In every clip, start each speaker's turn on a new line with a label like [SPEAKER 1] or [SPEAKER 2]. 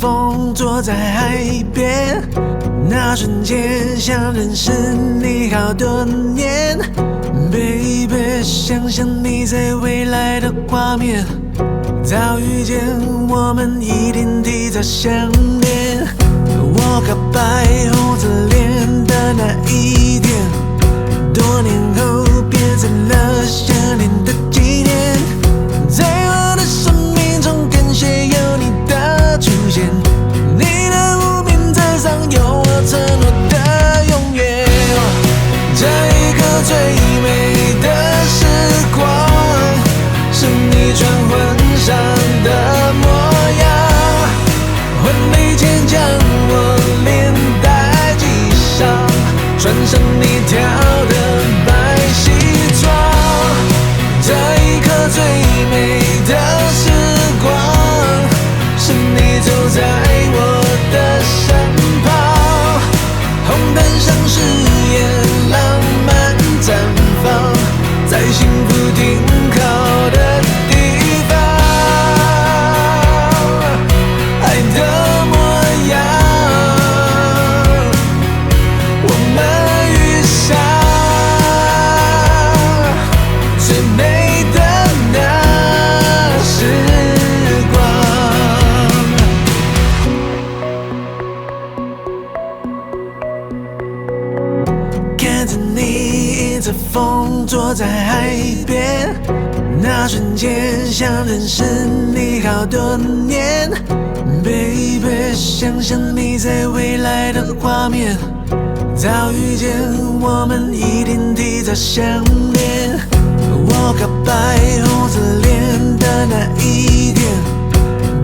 [SPEAKER 1] 风，坐在海边，那瞬间像认识你好多年。Baby， 想象你在未来的画面，早遇见我们一定提早相恋。我告白红着脸的那一天，多年后变成了想念的纪念。在我的生命中，感谢有你的出现，你的无名指上有我承诺的永远。这一刻最美的时光，是你穿婚纱的模样，婚礼前将我连带系上，穿上你挑的白西装。这一刻最美的时光，是你走在我的身旁，红毯上誓言浪漫绽放，在幸福停靠的地方，爱的模样，我们遇上最美的那时光。看着你迎着风，坐在海边，那瞬间像认识你好多年。Baby， 想象你在未来的画面，早遇见我们一定提早相恋。我告白红着脸的那一天，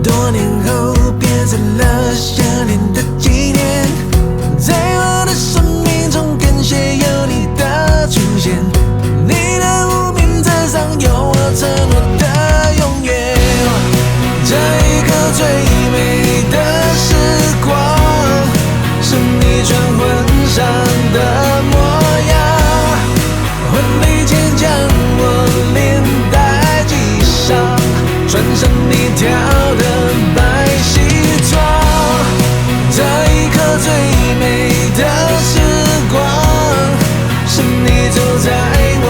[SPEAKER 1] 多年后变成了想念的纪念。在我的生命中，感谢有你的出现，你的无名指上有我承诺的永远。这一刻最美的时光，是你穿婚纱的模样，婚礼前将我连带系上，穿上你挑的白西装。这一刻最美的时光，是你走在我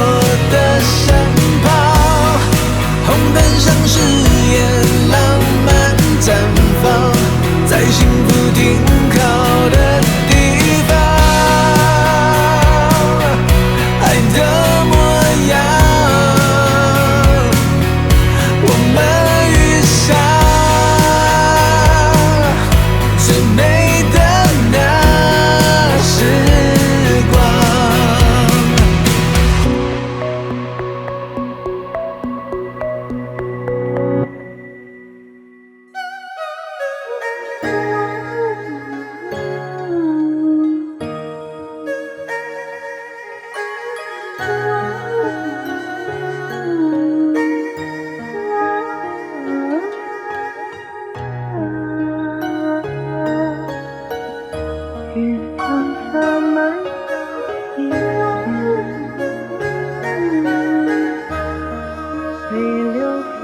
[SPEAKER 1] 的身旁，红毯上誓言浪漫绽放，在幸福停靠的地方，爱的模样，我们遇上最美的那时光。
[SPEAKER 2] 远方洒满一片，随流拂